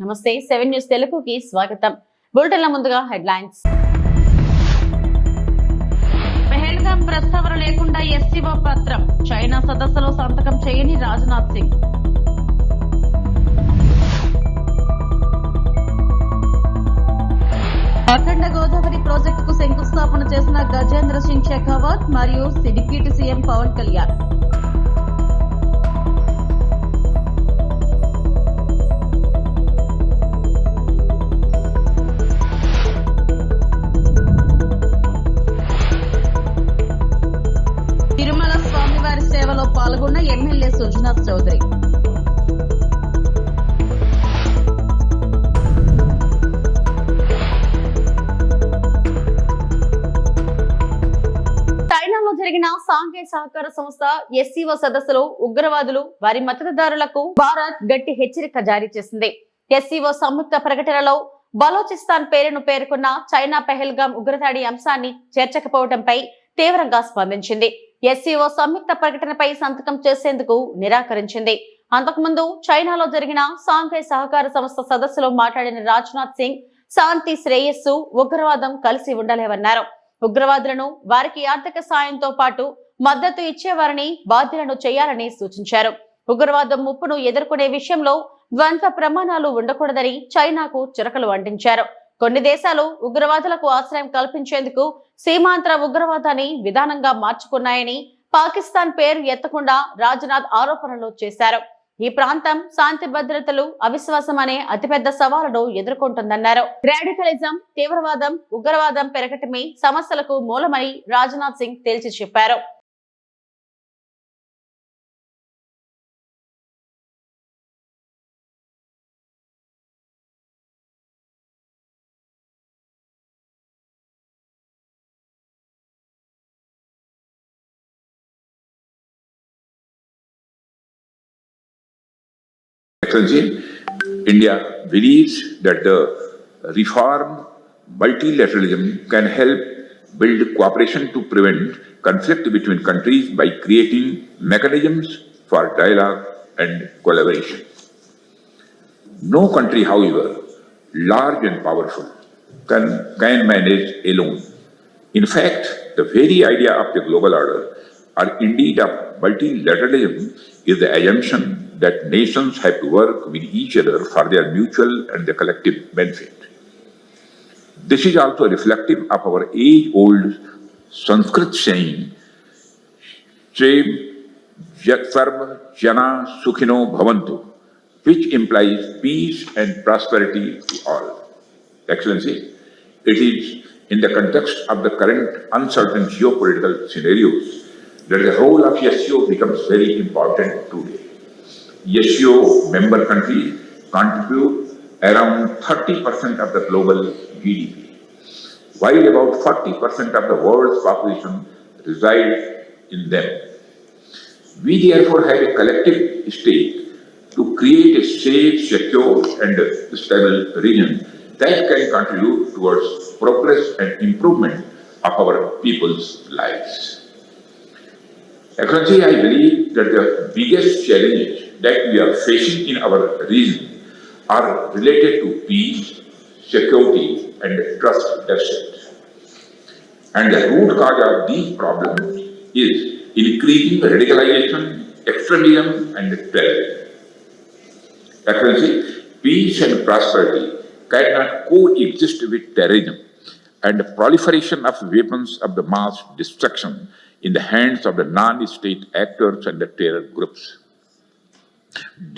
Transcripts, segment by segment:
నమస్తే 7 న్యూస్ తెలుగుకి స్వాగతం. బులెటిన్ల ముందుగా హెడ్లైన్స్. పెహల్గాం ప్రస్తావన లేకుండా ఎస్సీఓ పత్రం, చైనా సదస్సులో సంతకం చేయని రాజ్నాథ్ సింగ్. అఖండ గోదావరి ప్రాజెక్టుకు శంకుస్థాపన చేసిన గజేంద్ర సింగ్ షెకావత్ మరియు డిప్యూటీ సీఎం పవన్ కళ్యాణ్. తిరుమల స్వామివారి సేవలో పాల్గొన్న ఎమ్మెల్యే సుజనాథ్ చౌదరి. చైనాలో జరిగిన సాంఘిక సహకార సంస్థ ఎస్సీఓ సదస్సులో ఉగ్రవాదులు వారి మద్దతుదారులకు భారత్ గట్టి హెచ్చరిక జారీ చేసింది. ఎస్సీఓ సంయుక్త ప్రకటనలో బలోచిస్తాన్ పేరును పేర్కొన్న చైనా పెహల్గాం ఉగ్రదాడి అంశాన్ని చేర్చకపోవడంపై తీవ్రంగా స్పందించింది. ఎస్సీఓ సంయుక్త ప్రకటనపై సంతకం చేసేందుకు నిరాకరించింది. అంతకుముందు చైనాలో జరిగిన సాంఘిక సహకార సంస్థ సదస్సులో మాట్లాడిన రాజ్నాథ్ సింగ్ శాంతి, శ్రేయస్సు, ఉగ్రవాదం కలిసి ఉండలేవన్నారు. ఉగ్రవాదులను వారికి ఆర్థిక సాయంతో పాటు మద్దతు ఇచ్చేవారిని బాధ్యులను చేయాలని సూచించారు. ఉగ్రవాదం ముప్పును ఎదుర్కొనే విషయంలో ద్వంద్వ ప్రమాణాలు ఉండకూడదని చైనాకు చురకలు అంటించారు. కొన్ని దేశాలు ఉగ్రవాదులకు ఆశ్రయం కల్పించేందుకు సీమాంతర ఉగ్రవాదాన్ని విధానంగా మార్చుకున్నాయని పాకిస్తాన్ పేరు ఎత్తకుండా రాజ్నాథ్ ఆరోపణలు చేశారు. ఈ ప్రాంతం శాంతి భద్రతలు, అవిశ్వాసం అనే అతిపెద్ద సవాలును ఎదుర్కొంటుందన్నారు. రాడికలిజం, తీవ్రవాదం, ఉగ్రవాదం పెరగటమే సమస్యలకు మూలమని రాజ్నాథ్ సింగ్ తేల్చి చెప్పారు. Excellency, India believes that the reform multilateralism can help build cooperation to prevent conflict between countries by creating mechanisms for dialogue and collaboration. No country, however, large and powerful, can manage alone. In fact, the very idea of the global order, or indeed of multilateralism, is the assumption that nations have to work with each other for their mutual and the collective benefit. This is also reflective of our age-old Sanskrit saying, Shrem Sarva Jana Sukhino Bhavantu, which implies peace and prosperity to all. Excellency, it is in the context of the current uncertain geopolitical scenarios that the role of SCO becomes very important today. SCO member countries contribute around 30% of the global GDP, while about 40% of the world's population resides in them. We therefore have a collective stake to create a safe, secure and stable region that can contribute towards progress and improvement of our people's lives. Excellency, I believe that the biggest challenges that we are facing in our region are related to peace, security and trust deficit. And the root cause of these problems is increasing radicalization, extremism and terrorism. Excellency, peace and prosperity cannot coexist with terrorism and the proliferation of weapons of the mass destruction in the hands of the non-state actors and the terror groups.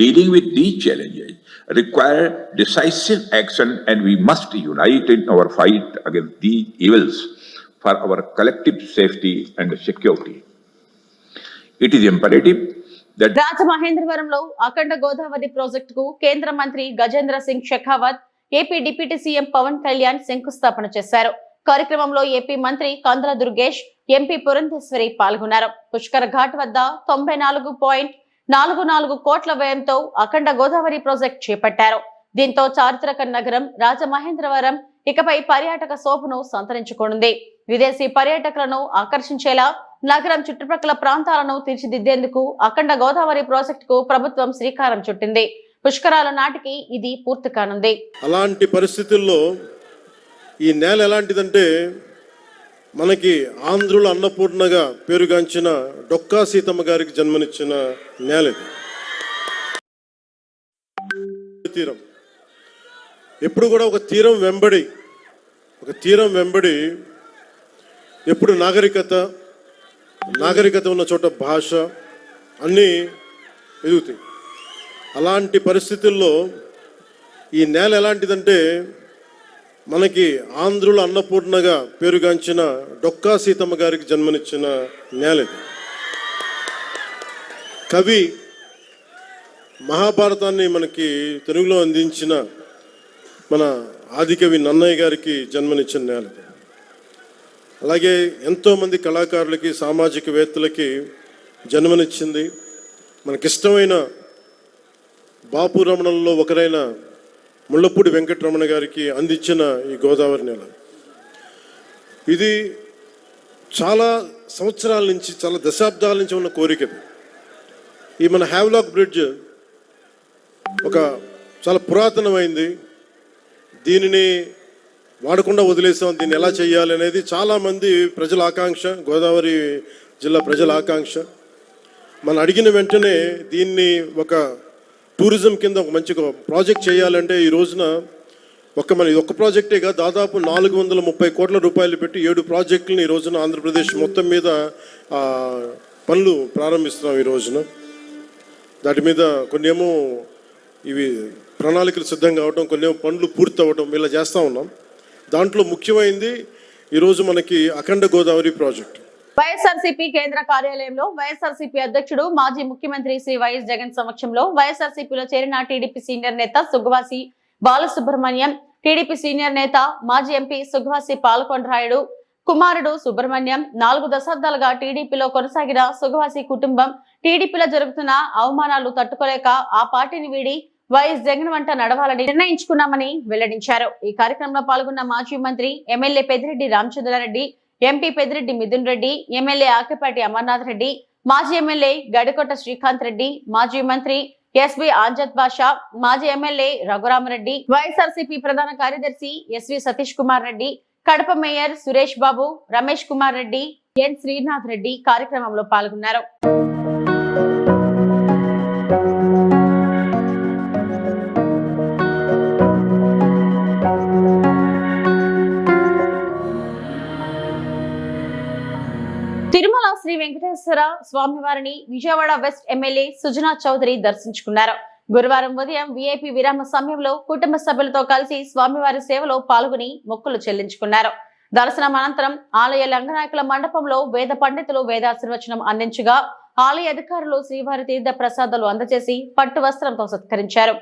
Dealing with these challenges require decisive action, and we must unite in our fight against these evils for our collective safety and security. It is imperative that రాజమహేంద్రవరంలో అఖండ గోదావరి ప్రాజెక్టుకు కేంద్ర మంత్రి Gajendra Singh Shekhawat, AP deputy CM Pawan Kalyan శంకుస్థాపన చేశారు. కార్యక్రమంలో AP మంత్రి కందుల Durgesh, MP Purandeswari పాల్గొన్నారు. పుష్కర్ ఘాట్ వద్ద 94.44 కోట్ల వ్యయంతో అఖండ గోదావరి ప్రాజెక్టు చేపట్టారు. దీంతో చారిత్రక నగరం రాజమహేంద్రవరం ఇకపై పర్యాటక శోభను సంతరించుకోనుంది. విదేశీ పర్యాటకులను ఆకర్షించేలా నగరం చుట్టుప్రక్కల ప్రాంతాలను తీర్చిదిద్దేందుకు అఖండ గోదావరి ప్రాజెక్టుకు ప్రభుత్వం శ్రీకారం చుట్టింది. పుష్కరాల నాటికి ఇది పూర్తి కానుంది. అలాంటి పరిస్థితుల్లో ఈ నేల ఎలాంటిదంటే మనకి ఆంధ్రుల అన్నపూర్ణగా పేరుగాంచిన డొక్కా సీతమ్మ గారికి జన్మనిచ్చిన నేల ఇది. తీరం ఎప్పుడు కూడా ఒక తీరం వెంబడి ఎప్పుడు నాగరికత ఉన్న చోట భాష అన్నీ ఎదుగుతాయి. అలాంటి పరిస్థితుల్లో ఈ నేల ఎలాంటిదంటే మనకి ఆంధ్రుల అన్నపూర్ణగా పేరుగాంచిన డొక్కా సీతమ్మ గారికి జన్మనిచ్చిన నేల ఇది. కవి మహాభారతాన్ని మనకి తెలుగులో అందించిన మన ఆదికవి నన్నయ్య గారికి జన్మనిచ్చిన నేల ఇది. అలాగే ఎంతోమంది కళాకారులకి సామాజికవేత్తలకి జన్మనిచ్చింది. మనకిష్టమైన బాపు రమణంలో ఒకరైన ముళ్ళపూడి వెంకటరమణ గారికి అందించిన ఈ గోదావరి నేల ఇది చాలా సంవత్సరాల నుంచి, చాలా దశాబ్దాల నుంచి ఉన్న కోరిక. ఈ మన హ్యావ్లాక్ బ్రిడ్జ్ ఒక చాలా పురాతనమైంది. దీనిని వాడకుండా వదిలేసాం, దీన్ని ఎలా చేయాలి అనేది చాలామంది ప్రజల ఆకాంక్ష, గోదావరి జిల్లా ప్రజల ఆకాంక్ష. మనం అడిగిన వెంటనే దీన్ని ఒక టూరిజం కింద ఒక మంచి ప్రాజెక్ట్ చేయాలంటే ఈ రోజున ఒక్క ప్రాజెక్టేగా దాదాపు 430 కోట్ల రూపాయలు పెట్టి 7 ప్రాజెక్టులను ఈ రోజున ఆంధ్రప్రదేశ్ మొత్తం మీద పనులు ప్రారంభిస్తున్నాం. ఈ రోజున దాటి మీద కొన్నేమో ఇవి ప్రణాళికలు సిద్ధం కావటం, కొన్నేమో పనులు పూర్తి అవ్వటం, ఇలా చేస్తూ ఉన్నాం. దాంట్లో ముఖ్యమైనది ఈరోజు మనకి అఖండ గోదావరి ప్రాజెక్ట్. వైఎస్ఆర్సీపీ కేంద్ర కార్యాలయంలో వైఎస్ఆర్సీపీ అధ్యక్షుడు మాజీ ముఖ్యమంత్రి శ్రీ వైఎస్ జగన్ సమక్షంలో వైఎస్ఆర్సీపీలో చేరిన టీడీపీ సీనియర్ నేత సుగవాసి బాలసుబ్రహ్మణ్యం, టీడీపీ సీనియర్ నేత మాజీ ఎంపీ సుగవాసి పాలకొండరాయుడు కుమారుడు సుబ్రహ్మణ్యం, 4 దశాబ్దాలుగా టీడీపీలో కొనసాగిన సుగవాసి కుటుంబం టీడీపీలో జరుగుతున్న అవమానాలు తట్టుకోలేక ఆ పార్టీని వీడి వైఎస్ జగన్ వంట నడవాలని నిర్ణయించుకున్నామని వెల్లడించారు. ఈ కార్యక్రమంలో పాల్గొన్న మాజీ మంత్రి MLA Peddireddy Ramachandra Reddy, MP Peddireddy Mithun Reddy, MLA Akepati Amarnath Reddy, మాజీ ఎమ్మెల్యే గడికోట శ్రీకాంత్ రెడ్డి, మాజీ మంత్రి ఎస్వి ఆంజద్ బాషా, మాజీ ఎమ్మెల్యే రఘురామరెడ్డి, వైఎస్ఆర్సీపీ ప్రధాన కార్యదర్శి ఎస్వి సతీష్ కుమార్ రెడ్డి, కడప మేయర్ సురేష్ బాబు, రమేష్ కుమార్ రెడ్డి, ఎన్ శ్రీనాథ్ రెడ్డి కార్యక్రమంలో పాల్గొన్నారు. తిరుమల శ్రీ వెంకటేశ్వర స్వామివారిని విజయవాడ వెస్ట్ ఎమ్మెల్యే సుజనా చౌదరి దర్శించుకున్నారు. గురువారం ఉదయం వీఐపీ విరామ సమయంలో కుటుంబ సభ్యులతో కలిసి స్వామివారి సేవలో పాల్గొని మొక్కులు చెల్లించుకున్నారు. దర్శనం అనంతరం ఆలయ లంగనాయకుల మండపంలో వేద పండితులు వేదాశీర్వచనం అందించగా ఆలయ అధికారులు శ్రీవారి తీర్థ ప్రసాదాలు అందజేసి పట్టు వస్త్రంతో సత్కరించారు.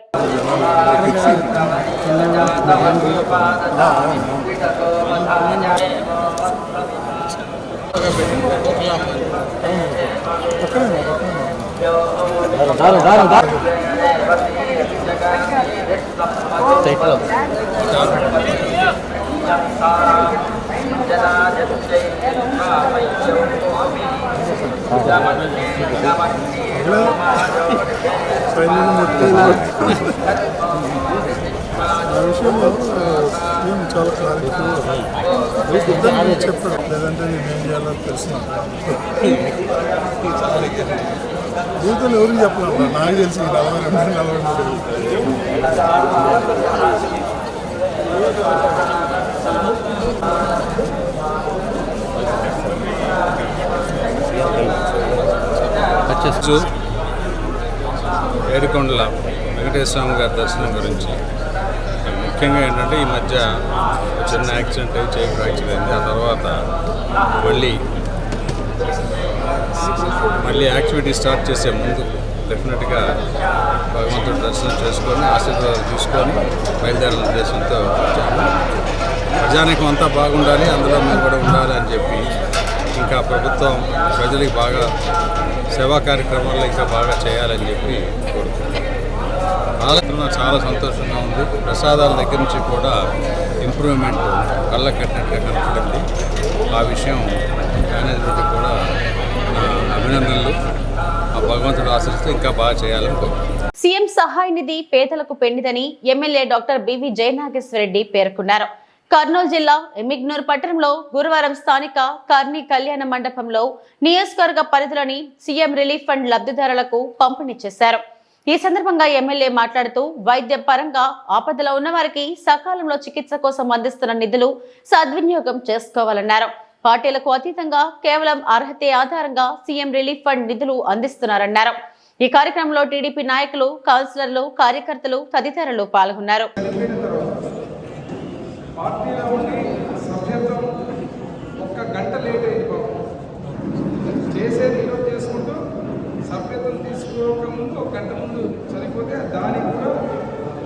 చాలా క్లారిటీ చెప్పాడు, లేదంటే నేనేం చేయాలో తెలిసిన జీవితంలో ఎవరికి చెప్పలేదు. నాకు తెలిసి 40 ఏడుకొండల వెంకటేశ్వర స్వామి గారి దర్శనం గురించి ముఖ్యంగా ఏంటంటే ఈ మధ్య చిన్న యాక్సిడెంట్ అయ్యి చేయి ఫ్రాక్చర్ అయింది. ఆ తర్వాత మళ్ళీ యాక్టివిటీ స్టార్ట్ చేసే ముందు డెఫినెట్గా భగవంతుడి దర్శనం చేసుకొని ఆశీర్వాదాలు తీసుకొని బయలుదేరాల ఉద్దేశంతో వచ్చాము. ప్రజానీకం అంతా బాగుండాలి, అందులో మేము కూడా ఉండాలి అని చెప్పి ఇంకా ప్రభుత్వం ప్రజలకు బాగా సేవా కార్యక్రమాల్లో ఇంకా బాగా చేయాలని చెప్పి కోరుకుంటున్నాం. నాకు చాలా సంతోషంగా ఉంది. ప్రసాదాల దగ్గర నుంచి కూడా ఇంప్రూవ్మెంట్ కళ్ళ కట్టినట్టుగా కనపడింది. ఆ విషయం మేనేజ్మెంట్కి కూడా అభినందనలు. ఆ భగవంతుడు ఆశిస్తే ఇంకా బాగా చేయాలని కోరుకుంటున్నాను. సీఎం సహాయ నిధి పేదలకు పెండిదని ఎమ్మెల్యే డాక్టర్ బివి జయనాగేశ్వరరెడ్డి పేర్కొన్నారు. కర్నూలు జిల్లా ఎమిగ్నూర్ పట్టణంలో గురువారం స్థానిక కర్ణి కళ్యాణ మండపంలో నియోజకవర్గ పరిధిలోని సీఎం రిలీఫ్ ఫండ్ లబ్ధిదారులకు పంపిణీ చేశారు. ఈ సందర్భంగా ఎమ్మెల్యే మాట్లాడుతూ వైద్య పరంగా ఆపదలో ఉన్న వారికి సకాలంలో చికిత్స కోసం అందిస్తున్న నిధులు సద్వినియోగం చేసుకోవాలన్నారు. పార్టీలకు అతీతంగా కేవలం అర్హతే ఆధారంగా సీఎం రిలీఫ్ ఫండ్ నిధులు అందిస్తున్నారన్నారు. ఈ కార్యక్రమంలో టీడీపీ నాయకులు, కౌన్సిలర్లు, కార్యకర్తలు తదితరులు పాల్గొన్నారు. పార్టీలో ఉండి సభ్యత్వం ఒక్క గంట లేట్ అయింది బాబు. చేసేది ఈరోజు చేసుకుంటూ సభ్యత్వం తీసుకోకముందు ఒక గంట ముందు చనిపోతే దానికి కూడా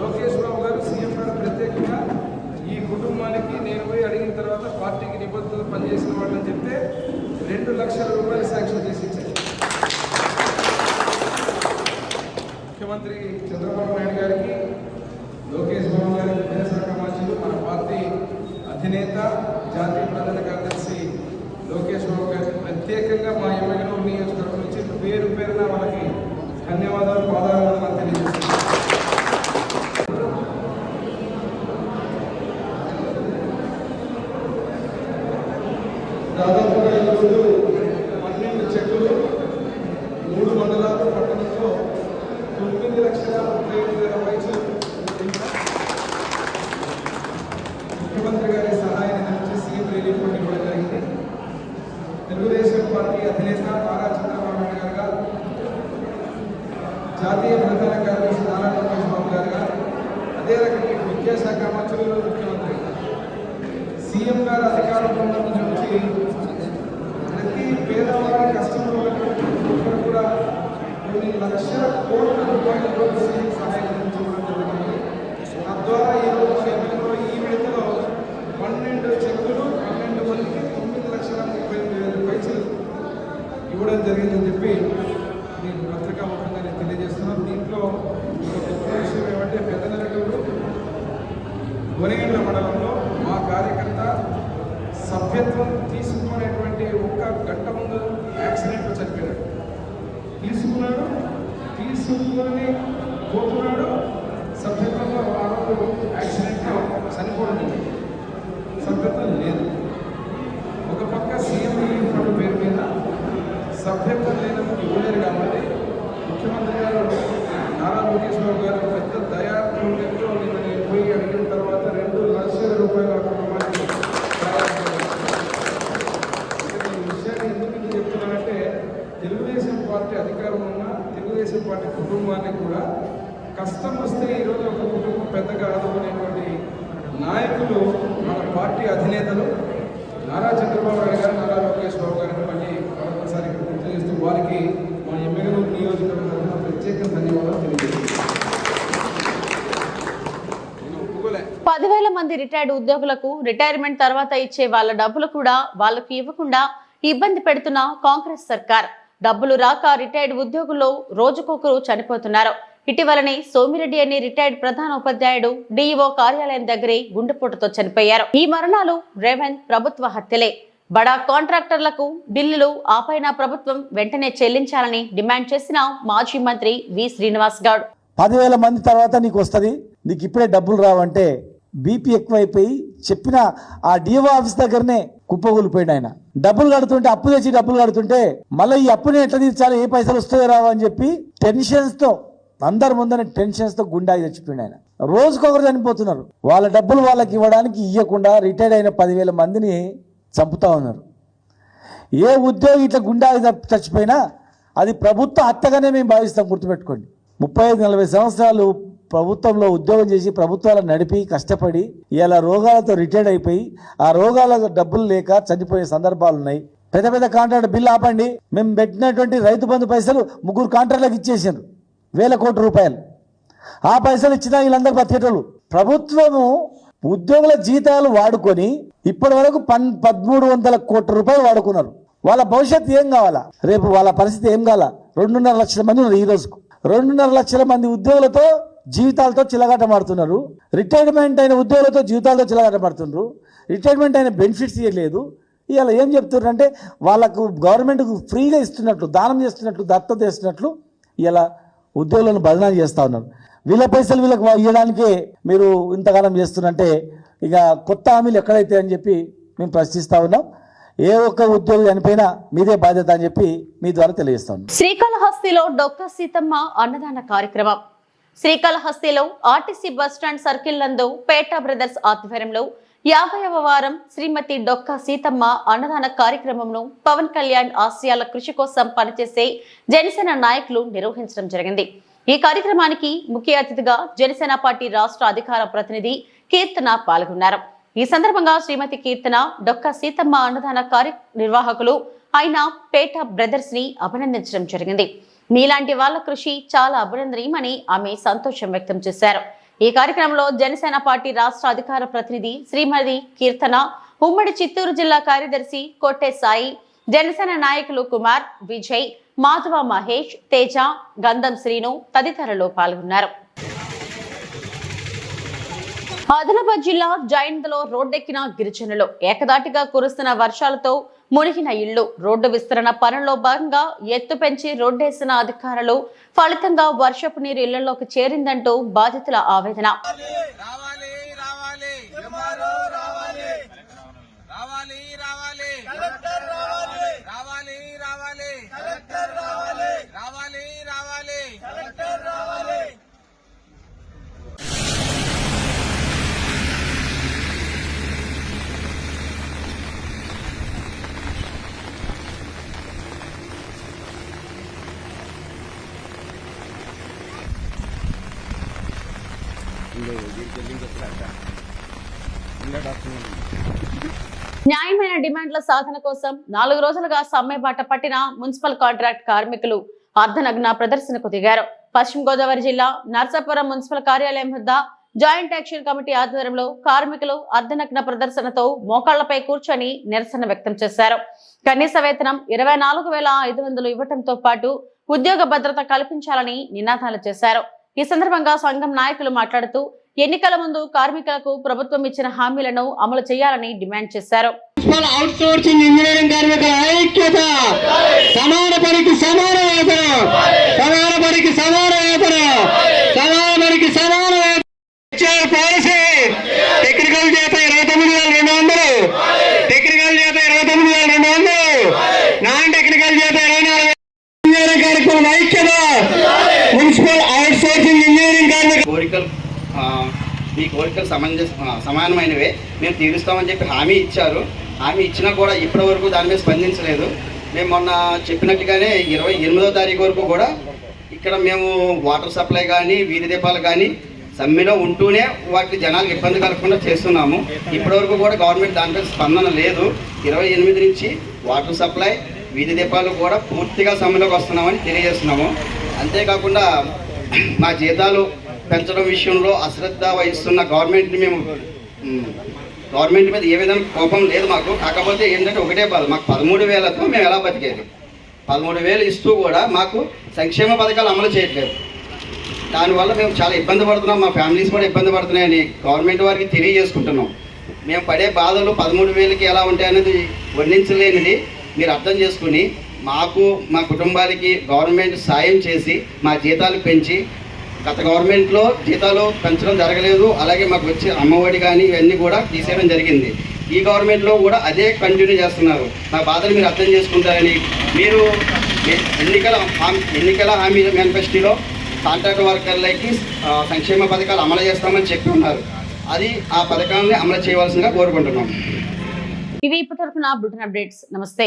లోకేష్ బాబు గారు సీఎం గారు ప్రత్యేకంగా ఈ కుటుంబానికి నేను పోయి అడిగిన తర్వాత పార్టీకి నిబద్ధతలు పనిచేసిన వాళ్ళని చెప్తే 2 లక్షల రూపాయలు శాంక్షన్ చేసి ఇచ్చారు. ముఖ్యమంత్రి చంద్రబాబు నాయుడు గారికి, లోకేష్ బాబు గారికి, విద్యాశాఖ మంత్రులు, మన పార్టీ అధినేత, జాతీయ ప్రధాన కార్యదర్శి లోకేష్ బాబు గారికి ప్రత్యేకంగా మా ఎమ్మెల్యేలు నియోజకవర్గం నుంచి పేరు పేరున వాళ్ళకి ధన్యవాదాలు, పాదాలను తెలియజేస్తున్నాను. దాదాపుగా ఈరోజు 12 చెక్కులు 3 మండలాలు పట్టణంలో 9,35,000 పైసలు ముఖ్యమంత్రి గారి సహాయాన్ని నుంచి సీఎం రిలీఫ్ ఫండ్ ఇవ్వడం జరిగింది. తెలుగుదేశం పార్టీ అధినేత నారా చంద్రబాబు నాయుడు గారు, జాతీయ ప్రధాన కార్యదర్శి నారా లోకేష్ బాబు గారు, అదే రకంగా విద్యాశాఖ మంత్రులు, ముఖ్యమంత్రి సీఎం గారు అధికారంలో ఉన్న నుంచి ప్రతి పేదవారి కష్టంలో ఒక్కరు కూడా కొన్ని లక్షల కోట్ల రూపాయలు సీఎం సహాయం అందించడం జరిగింది. తద్వారా ఈరోజు ఎమ్మెల్యేలో ఈ విడతలో 12 చెక్కులు 12 మందికి 9,38,000 పైసలు ఇవ్వడం జరిగిందని చెప్పి నేను పత్రికాముఖంగా నేను తెలియజేస్తున్నాను. దీంట్లో ఒక గొప్ప విషయం ఏమంటే పెద్దనరటూరు గొనిగండ్ల మండలంలో మా కార్యకర్త సభ్యత్వం తీసుకునేటువంటి ఒక్క గంట ముందు యాక్సిడెంట్లో చనిపోయాడు. తీసుకుని పోతున్నాడు, సభ్యత్వంలో ఆ రోజు యాక్సిడెంట్లో చనిపోవడం జరిగింది. సభ్యత్వం లేదు. ఒక పక్క సీఎం రిలీఫ్ ఫండ్ పేరు మీద సభ్యత్వం లేనప్పుడు ఇవ్వలేరు కాబట్టి ముఖ్యమంత్రి గారు నారా లోకేష్ బాబు గారు పెద్ద దయాత్మకంతో నేను పోయి అడిగిన తర్వాత 2 లక్షల రూపాయల కుటుంబానికి ఈ విషయాన్ని ఎందుకు చెప్తున్నానంటే తెలుగుదేశం పార్టీ అధికారం ఉన్న తెలుగుదేశం పార్టీ కుటుంబాన్ని కూడా కష్టం వస్తే ఈరోజు ఒక కుటుంబం పెద్దగా ఆదుకునేటువంటి నాయకులు మన పార్టీ అధినేతలు నారా చంద్రబాబు నాయుడు గారు, నారా లోకేష్ బాబు గారిని మళ్ళీ మరొకసారి గుర్తు చేస్తూ వారికి మా ఎమ్మెల్యేలు నియోజకవర్గం తరఫున ప్రత్యేక ధన్యవాదాలు తెలియజేస్తున్నాను. 10,000 మంది రిటైర్డ్ ఉద్యోగులకు రిటైర్మెంట్ తర్వాత ఇచ్చే వాళ్ళ డబ్బులు కూడా వాళ్లకు ఇవ్వకుండా ఇబ్బంది పెడుతున్న కాంగ్రెస్ సర్కార్. డబ్బులు రాక రిటైర్డ్ ఉద్యోగుల్లో రోజుకొకరు చనిపోతున్నారు. ఇటీవలనే సోమిరెడ్డి అనే రిటైర్డ్ ప్రధాన ఉపాధ్యాయుడు డిఈఓ కార్యాలయం దగ్గరే గుండెపోటుతో చనిపోయారు. ఈ మరణాలు రేవంత్ ప్రభుత్వ హత్యలే. బడా కాంట్రాక్టర్లకు బిల్లులు ఆపైన ప్రభుత్వం వెంటనే చెల్లించాలని డిమాండ్ చేసిన మాజీ మంత్రి వి శ్రీనివాస్ గౌడ్. 10,000 మంది తర్వాత నీకు వస్తుంది, నీకు ఇప్పుడే డబ్బులు రావంటే బీపీ ఎక్కువైపోయి చెప్పిన ఆ డిఓ ఆఫీస్ దగ్గరనే కుప్పగూలిపోయాడు. ఆయన డబ్బులు కడుతుంటే, అప్పు తెచ్చి డబ్బులు కడుతుంటే మళ్ళీ ఈ అప్పుని ఎట్లా తీర్చాలి, ఏ పైసలు వస్తాయో రావు అని చెప్పి టెన్షన్స్తో, అందరి ముందర టెన్షన్స్తో గుండాకి చచ్చిపోయాడు. ఆయన రోజుకొకరు చనిపోతున్నారు. వాళ్ళ డబ్బులు వాళ్ళకి ఇవ్వడానికి ఇవ్వకుండా రిటైర్డ్ అయిన 10,000 మందిని చంపుతా ఉన్నారు. ఏ ఉద్యోగి ఇట్లా గుండాకి చచ్చిపోయినా అది ప్రభుత్వ హత్యగానే మేము భావిస్తాం. గుర్తుపెట్టుకోండి. 35-40 సంవత్సరాలు ప్రభుత్వంలో ఉద్యోగం చేసి ప్రభుత్వాలను నడిపి కష్టపడి ఇలా రోగాలతో రిటైర్డ్ అయిపోయి ఆ రోగాల డబ్బులు లేక చనిపోయే సందర్భాలు ఉన్నాయి. పెద్ద పెద్ద కాంట్రాక్ట్ బిల్లు ఆపండి, మేము పెట్టినటువంటి రైతు బంధు పైసలు 3 కాంట్రాక్టులకు ఇచ్చేసారు, 1,000 కోట్ల రూపాయలు. ఆ పైసలు ఇచ్చినా వీళ్ళందరూ బతికేటోళ్ళు. ప్రభుత్వము ఉద్యోగుల జీతాలు వాడుకొని ఇప్పటి వరకు 1,300 కోట్ల రూపాయలు వాడుకున్నారు. వాళ్ళ భవిష్యత్తు ఏం కావాలా, రేపు వాళ్ళ పరిస్థితి ఏం కావాలా? 2.5 లక్షల మంది ఉన్నారు. ఈ రోజుకు 2.5 లక్షల మంది ఉద్యోగులతో జీవితాలతో చిలగాట మారుతున్నారు. రిటైర్మెంట్ అయిన ఉద్యోగులతో జీవితాలతో చిలగాట మారుతున్నారు. రిటైర్మెంట్ అయిన బెనిఫిట్స్ ఇవ్వలేదు. ఇవాళ ఏం చెప్తున్నారంటే వాళ్ళకు గవర్నమెంట్కు ఫ్రీగా ఇస్తున్నట్లు, దానం చేస్తున్నట్లు, దత్తత ఇస్తున్నట్లు ఇలా ఉద్యోగులను బదనాలు చేస్తూ ఉన్నారు. వీళ్ళ పైసలు వీళ్ళకి ఇవ్వడానికే మీరు ఇంతకాలం చేస్తున్నారంటే ఇక కొత్త హామీలు ఎక్కడైతే అని చెప్పి మేము ప్రశ్నిస్తూ ఉన్నాం. ఏ ఒక్క ఉద్యోగి చనిపోయినా మీదే బాధ్యత అని చెప్పి మీ ద్వారా తెలియజేస్తాం. శ్రీకాళహస్తిలో డొక్క సీతమ్మ అన్నదాన కార్యక్రమం. శ్రీకాళహస్తిలో ఆర్టీసీ బస్టాండ్ సర్కిల్ నందు పేటా బ్రదర్స్ ఆధ్వర్యంలో 50వ వారం శ్రీమతి డొక్క సీతమ్మ అన్నదాన కార్యక్రమంను పవన్ కళ్యాణ్ ఆశయాల కృషి కోసం పనిచేసే జనసేన నాయకులు నిర్వహించడం జరిగింది. ఈ కార్యక్రమానికి ముఖ్య అతిథిగా జనసేన పార్టీ రాష్ట్ర అధికార ప్రతినిధి కీర్తన పాల్గొన్నారు. ఈ సందర్భంగా శ్రీమతి కీర్తన డొక్క సీతమ్మ అన్నదాన కార్యనిర్వాహకులు అయిన పేటా బ్రదర్స్ ని అభినందించడం జరిగింది. మీలాంటి వాళ్ళ కృషి చాలా అభినందనీయమని ఆమె సంతోషం వ్యక్తం చేశారు. ఈ కార్యక్రమంలో జనసేన పార్టీ రాష్ట్ర అధికార ప్రతినిధి శ్రీమతి కీర్తన, ఉమ్మడి చిత్తూరు జిల్లా కార్యదర్శి కొట్టే సాయి, జనసేన నాయకులు కుమార్, విజయ్, మాధవ, మహేష్, తేజ, గంధం శ్రీను తదితరులు పాల్గొన్నారు. ఆదిలాబాద్ జిల్లా జైంద్లో రోడ్డెక్కిన గిరిజనులు. ఏకదాటిగా కురుస్తున్న వర్షాలతో మునిగిన ఇళ్లు. రోడ్డు విస్తరణ పనుల్లో భాగంగా ఎత్తు పెంచి రోడ్డేసిన అధికారులు. ఫలితంగా వర్షపు నీరు ఇళ్లలోకి చేరిందంటూ బాధితుల ఆవేదన. న్యాయమైన డిమాండ్ల సాధన కోసం 4 రోజులుగా సమ్మె బాట పట్టిన మున్సిపల్ కాంట్రాక్ట్ కార్మికులు అర్ధనగ్న ప్రదర్శనకు దిగారు. పశ్చిమ గోదావరి జిల్లా నర్సాపురం మున్సిపల్ కార్యాలయం వద్ద జాయింట్ యాక్షన్ కమిటీ ఆధ్వర్యంలో కార్మికులు అర్ధనగ్న ప్రదర్శనతో మోకాళ్లపై కూర్చొని నిరసన వ్యక్తం చేశారు. కనీస వేతనం 24,500 ఇవ్వడంతో పాటు ఉద్యోగ భద్రత కల్పించాలని నినాదాలు చేశారు. ఈ సందర్భంగా సంఘం నాయకులు మాట్లాడుతూ ఎన్నికల ముందు కార్మికులకు ప్రభుత్వం ఇచ్చిన హామీలను అమలు చేయాలని డిమాండ్ చేశారు. అవుట్సోర్సింగ్ ఇంజనీరింగ్ కార్మికుల ఐక్యత, సమాన పనికి సమాన వేతన, సమాన పనికి సమాన వేతన, సమాన పనికి సమాన పాలసీ. టెక్నికల్ చేత 29,200, టెక్నికల్ చేత 29,200, నాన్ టెక్నికల్ చేత 24,000. ఇంజనీరింగ్ కార్మికుల ఐక్యత, మున్సిపల్ అవుట్సోర్సింగ్ ఇంజనీరింగ్ కార్మికుల ఈ కోరికలు సమానమైనవే, మేము తీరుస్తామని చెప్పి హామీ ఇచ్చారు. హామీ ఇచ్చినా కూడా ఇప్పటి వరకు దాని మీద స్పందించలేదు. మేము మొన్న చెప్పినట్టుగానే 28వ తారీఖు వరకు కూడా ఇక్కడ మేము వాటర్ సప్లై కానీ వీధి దీపాలు కానీ సమ్మెలో ఉంటూనే వాటికి జనాలకు ఇబ్బంది కలగకుండా చేస్తున్నాము. ఇప్పటివరకు కూడా గవర్నమెంట్ దానిపై స్పందన లేదు. 28 నుంచి వాటర్ సప్లై వీధి దీపాలు కూడా పూర్తిగా సమ్మెలోకి వస్తున్నామని తెలియజేస్తున్నాము. అంతేకాకుండా మా జీతాలు పెంచడం విషయంలో అశ్రద్ధ వహిస్తున్న గవర్నమెంట్ని మేము గవర్నమెంట్ మీద ఏ విధంగా కోపం లేదు మాకు. కాకపోతే ఏంటంటే ఒకటే బాధ, మాకు 13,000తో మేము ఎలా బతికేది? 13,000 ఇస్తూ కూడా మాకు సంక్షేమ పథకాలు అమలు చేయట్లేదు. దానివల్ల మేము చాలా ఇబ్బంది పడుతున్నాం, మా ఫ్యామిలీస్ కూడా ఇబ్బంది పడుతున్నాయని గవర్నమెంట్ వారికి తెలియజేసుకుంటున్నాం. మేము పడే బాధలు 13,000కి ఎలా ఉంటాయనేది వర్ణించలేనిది. మీరు అర్థం చేసుకుని మాకు మా కుటుంబాలకి గవర్నమెంట్ సాయం చేసి మా జీతాలు పెంచి, గత గవర్నమెంట్లో జీతాలు పెంచడం జరగలేదు, అలాగే మాకు వచ్చే అమ్మఒడి కానీ ఇవన్నీ కూడా తీసేయడం జరిగింది. ఈ గవర్నమెంట్లో కూడా అదే కంటిన్యూ చేస్తున్నారు. నా బాధలు మీరు అర్థం చేసుకుంటారని మీరు ఎన్నికల హామీ మేనిఫెస్టోలో కాంట్రాక్ట్ వర్కర్లకి సంక్షేమ పథకాలు అమలు చేస్తామని చెప్పి ఉన్నారు. అది ఆ పథకాన్ని అమలు చేయవలసిందిగా కోరుకుంటున్నాం. ఇవి ఇప్పటివరకు నా బులెటిన్ అప్డేట్స్. నమస్తే.